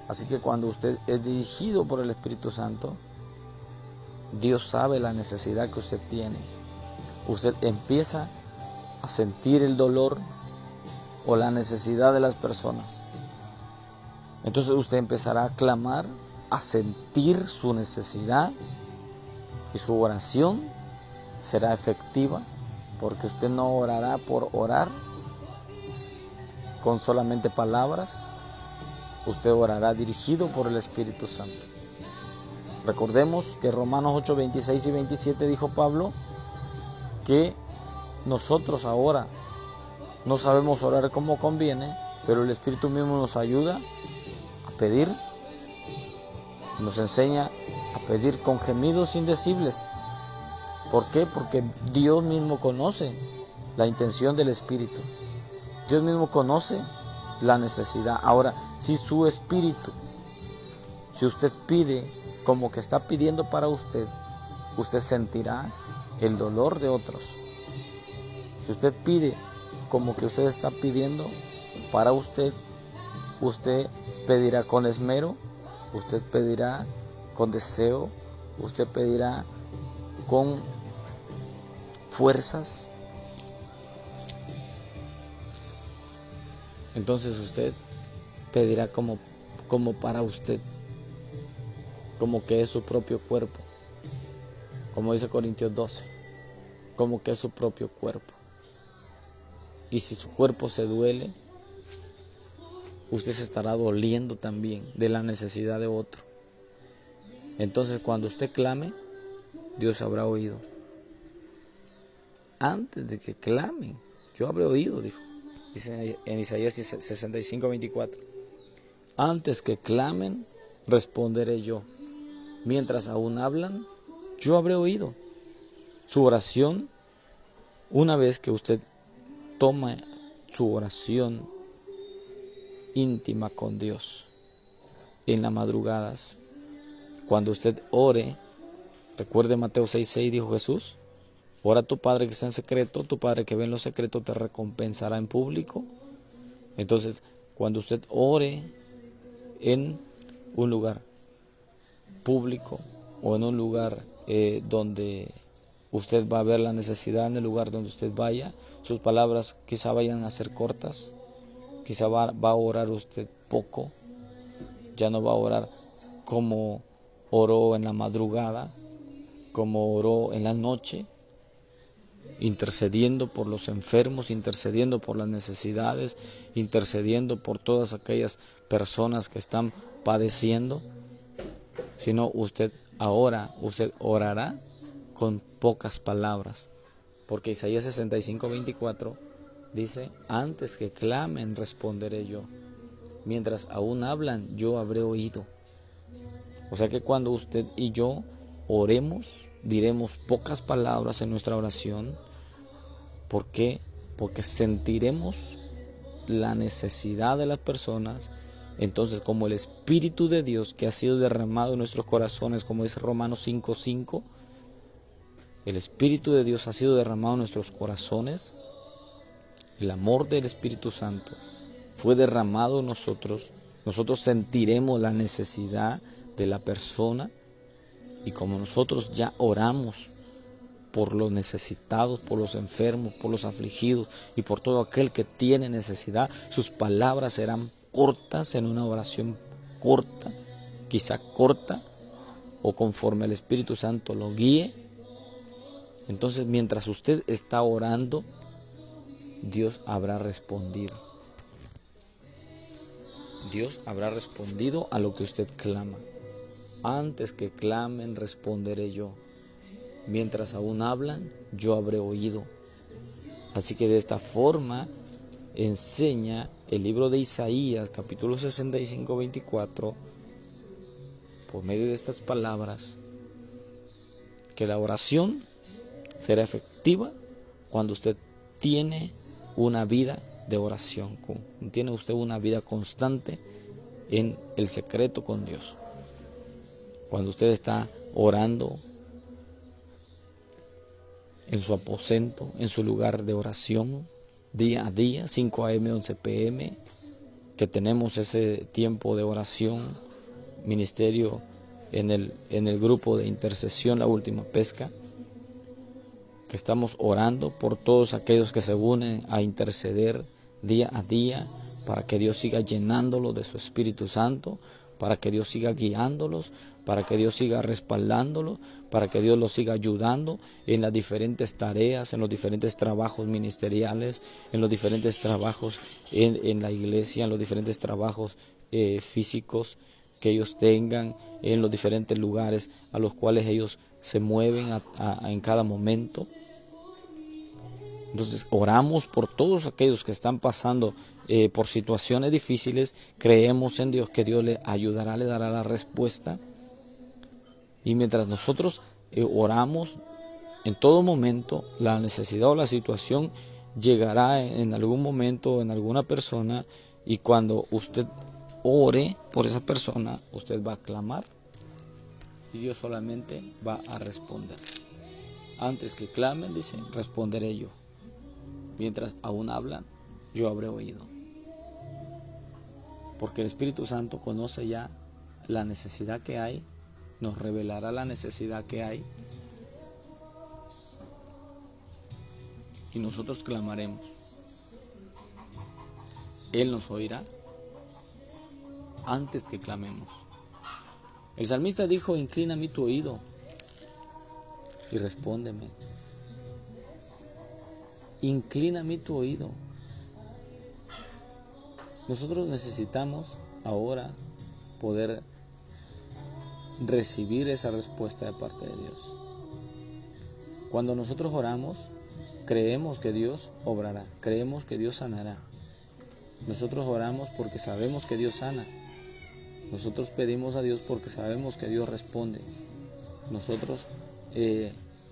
Así que cuando usted es dirigido por el Espíritu Santo, Dios sabe la necesidad que usted tiene. Usted empieza a sentir el dolor o la necesidad de las personas. Entonces usted empezará a clamar, a sentir su necesidad, y su oración será efectiva, porque usted no orará por orar con solamente palabras, usted orará dirigido por el Espíritu Santo. Recordemos que Romanos 8, 26 y 27 dijo Pablo que nosotros ahora no sabemos orar como conviene, pero el Espíritu mismo nos ayuda a pedir, nos enseña a pedir con gemidos indecibles. ¿Por qué? Porque Dios mismo conoce la intención del Espíritu. Dios mismo conoce la necesidad. Ahora, si su espíritu, si usted pide como que está pidiendo para usted, usted sentirá el dolor de otros. Si usted pide como que usted está pidiendo para usted, usted pedirá con esmero, usted pedirá con deseo, usted pedirá con fuerzas. Entonces usted pedirá como para usted, como que es su propio cuerpo, como dice Corintios 12, como que es su propio cuerpo. Y si su cuerpo se duele, usted se estará doliendo también de la necesidad de otro. Entonces cuando usted clame, Dios habrá oído. Antes de que clamen, yo habré oído, dijo. Dice en Isaías 65, 24. Antes que clamen, responderé yo. Mientras aún hablan, yo habré oído. Su oración, una vez que usted toma su oración íntima con Dios en las madrugadas, cuando usted ore, recuerde Mateo 6:6, dijo Jesús: ora a tu Padre que está en secreto, tu Padre que ve en lo secreto te recompensará en público. Entonces, cuando usted ore en un lugar público o en un lugar donde usted va a ver la necesidad, en el lugar donde usted vaya, sus palabras quizá vayan a ser cortas, quizá va a orar usted poco, ya no va a orar como oró en la madrugada, como oró en la noche, intercediendo por los enfermos, intercediendo por las necesidades, intercediendo por todas aquellas personas que están padeciendo, sino usted orará con pocas palabras, porque Isaías 65, 24 dice: antes que clamen, responderé yo, mientras aún hablan, yo habré oído. O sea que cuando usted y yo oremos, diremos pocas palabras en nuestra oración. ¿Por qué? Porque sentiremos la necesidad de las personas. Entonces, como el Espíritu de Dios que ha sido derramado en nuestros corazones, como dice Romanos 5:5, el Espíritu de Dios ha sido derramado en nuestros corazones, el amor del Espíritu Santo fue derramado en nosotros, nosotros sentiremos la necesidad de la persona, y como nosotros ya oramos por los necesitados, por los enfermos, por los afligidos y por todo aquel que tiene necesidad, sus palabras serán cortas en una oración corta, quizá corta, o conforme el Espíritu Santo lo guíe. Entonces, mientras usted está orando, Dios habrá respondido. Dios habrá respondido a lo que usted clama. Antes que clamen, responderé yo. Mientras aún hablan, yo habré oído. Así que de esta forma enseña el libro de Isaías, capítulo 65, 24, por medio de estas palabras, que la oración será efectiva cuando usted tiene una vida de oración, tiene usted una vida constante en el secreto con Dios. Cuando usted está orando en su aposento, en su lugar de oración, día a día, 5 a.m., 11 p.m., que tenemos ese tiempo de oración, ministerio en el grupo de intercesión, la última pesca, que estamos orando por todos aquellos que se unen a interceder día a día, para que Dios siga llenándolos de su Espíritu Santo, para que Dios siga guiándolos, para que Dios siga respaldándolos, para que Dios los siga ayudando en las diferentes tareas, en los diferentes trabajos ministeriales, en los diferentes trabajos en la iglesia, en los diferentes trabajos físicos que ellos tengan, en los diferentes lugares a los cuales ellos se mueven en cada momento. Entonces oramos por todos aquellos que están pasando por situaciones difíciles. Creemos en Dios, que Dios le ayudará, le dará la respuesta. Y mientras nosotros oramos, en todo momento la necesidad o la situación llegará en algún momento en alguna persona, y cuando usted ore por esa persona, usted va a clamar y Dios solamente va a responder. Antes que clamen, dice, responderé yo. Mientras aún hablan, yo habré oído. Porque el Espíritu Santo conoce ya la necesidad que hay, nos revelará la necesidad que hay, y nosotros clamaremos. Él nos oirá antes que clamemos. El salmista dijo: inclina a mí tu oído y respóndeme. Inclina a mí tu oído. Nosotros necesitamos ahora poder recibir esa respuesta de parte de Dios. Cuando nosotros oramos, creemos que Dios obrará, creemos que Dios sanará. Nosotros oramos porque sabemos que Dios sana. Nosotros pedimos a Dios porque sabemos que Dios responde. Nosotros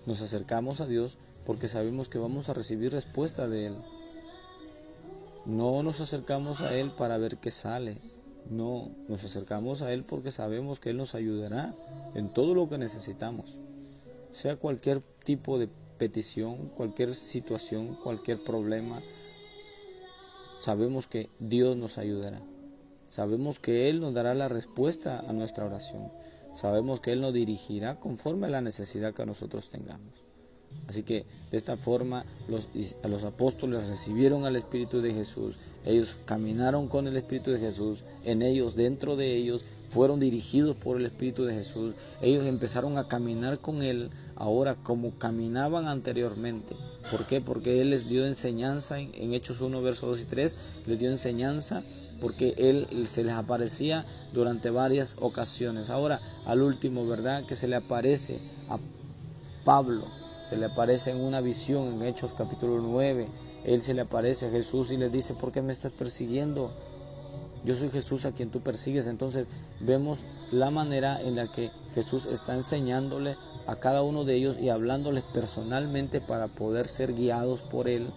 nos acercamos a Dios porque sabemos que vamos a recibir respuesta de Él. No nos acercamos a Él para ver qué sale. No, nos acercamos a Él porque sabemos que Él nos ayudará en todo lo que necesitamos. Sea cualquier tipo de petición, cualquier situación, cualquier problema, sabemos que Dios nos ayudará. Sabemos que Él nos dará la respuesta a nuestra oración. Sabemos que Él nos dirigirá conforme a la necesidad que nosotros tengamos. Así que de esta forma los apóstoles recibieron al Espíritu de Jesús. Ellos caminaron con el Espíritu de Jesús. En ellos, dentro de ellos, fueron dirigidos por el Espíritu de Jesús. Ellos empezaron a caminar con Él ahora como caminaban anteriormente. ¿Por qué? Porque Él les dio enseñanza en Hechos 1, versos 2 y 3. Les dio enseñanza porque Él se les aparecía durante varias ocasiones. Ahora, al último, ¿verdad? Que se le aparece a Pablo. Se le aparece en una visión en Hechos capítulo 9. Él se le aparece a Jesús y le dice: ¿por qué me estás persiguiendo? Yo soy Jesús a quien tú persigues. Entonces vemos la manera en la que Jesús está enseñándole a cada uno de ellos y hablándoles personalmente para poder ser guiados por Él,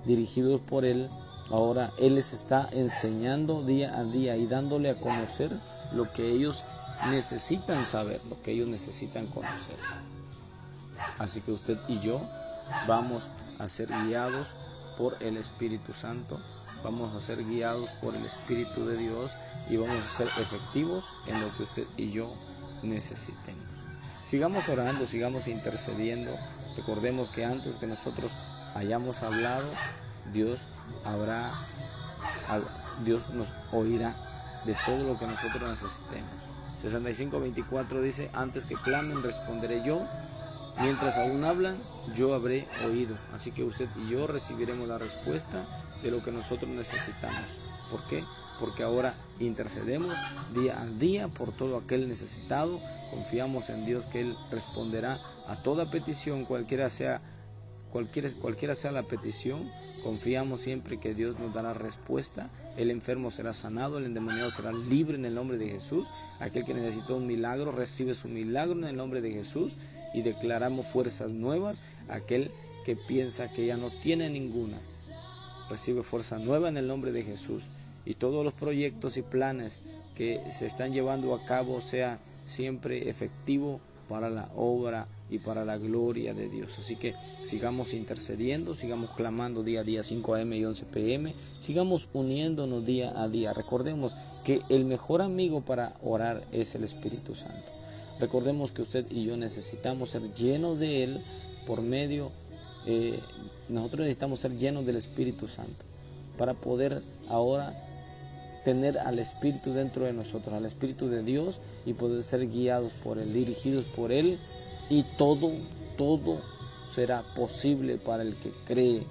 dirigidos por Él. Ahora Él les está enseñando día a día y dándole a conocer lo que ellos necesitan saber, lo que ellos necesitan conocer. Así que usted y yo vamos a ser guiados por el Espíritu Santo, vamos a ser guiados por el Espíritu de Dios y vamos a ser efectivos en lo que usted y yo necesitemos. Sigamos orando, sigamos intercediendo. Recordemos que antes que nosotros hayamos hablado, Dios nos oirá de todo lo que nosotros necesitemos. 65:24 dice: antes que clamen, responderé yo. Mientras aún hablan, yo habré oído. Así que usted y yo recibiremos la respuesta de lo que nosotros necesitamos. ¿Por qué? Porque ahora intercedemos día a día por todo aquel necesitado. Confiamos en Dios que Él responderá a toda petición, cualquiera sea la petición. Confiamos siempre que Dios nos dará respuesta. El enfermo será sanado, el endemoniado será libre en el nombre de Jesús. Aquel que necesita un milagro recibe su milagro en el nombre de Jesús. Y declaramos fuerzas nuevas. Aquel que piensa que ya no tiene ninguna, recibe fuerza nueva en el nombre de Jesús. Y todos los proyectos y planes que se están llevando a cabo sea siempre efectivo para la obra y para la gloria de Dios. Así que sigamos intercediendo, sigamos clamando día a día, 5 a.m. y 11 p.m. Sigamos uniéndonos día a día. Recordemos que el mejor amigo para orar es el Espíritu Santo. Recordemos que usted y yo necesitamos ser llenos de Él por medio, nosotros necesitamos ser llenos del Espíritu Santo para poder ahora tener al Espíritu dentro de nosotros, al Espíritu de Dios, y poder ser guiados por Él, dirigidos por Él, y todo será posible para el que cree.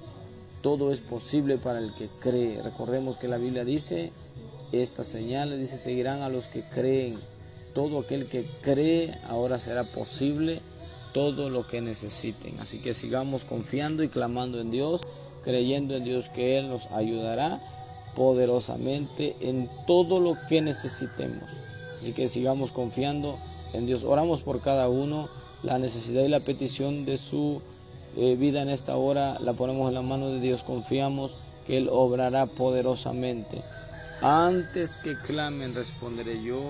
Todo es posible para el que cree. Recordemos que la Biblia dice, estas señales, dice, seguirán a los que creen. Todo aquel que cree, ahora será posible todo lo que necesiten. Así que sigamos confiando y clamando en Dios, creyendo en Dios que Él nos ayudará poderosamente en todo lo que necesitemos. Así que sigamos confiando en Dios. Oramos por cada uno. La necesidad y la petición de su vida en esta hora la ponemos en la mano de Dios. Confiamos que Él obrará poderosamente. Antes que clamen, responderé yo.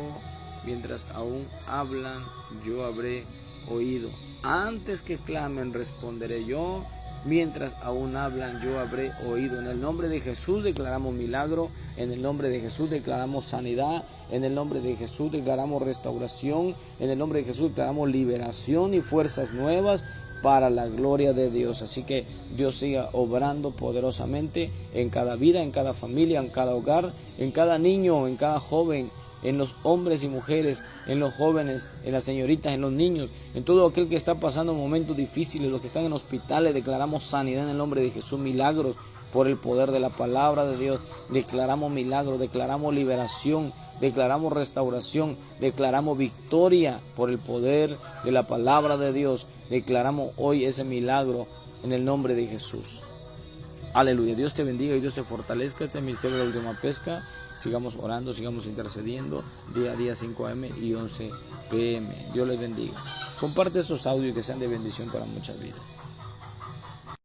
Mientras aún hablan, yo habré oído. Antes que clamen, responderé yo. Mientras aún hablan, yo habré oído. En el nombre de Jesús declaramos milagro. En el nombre de Jesús declaramos sanidad. En el nombre de Jesús declaramos restauración. En el nombre de Jesús declaramos liberación y fuerzas nuevas para la gloria de Dios. Así que Dios siga obrando poderosamente en cada vida, en cada familia, en cada hogar, en cada niño, en cada joven, en los hombres y mujeres, en los jóvenes, en las señoritas, en los niños, en todo aquel que está pasando momentos difíciles, los que están en hospitales. Declaramos sanidad en el nombre de Jesús, milagros por el poder de la palabra de Dios. Declaramos milagros, declaramos liberación, declaramos restauración, declaramos victoria por el poder de la palabra de Dios. Declaramos hoy ese milagro en el nombre de Jesús. Aleluya. Dios te bendiga y Dios te fortalezca. Este es el ministerio de la última pesca. Sigamos orando, sigamos intercediendo día a día, 5 a.m. y 11 p.m. Dios les bendiga. Comparte estos audios que sean de bendición para muchas vidas.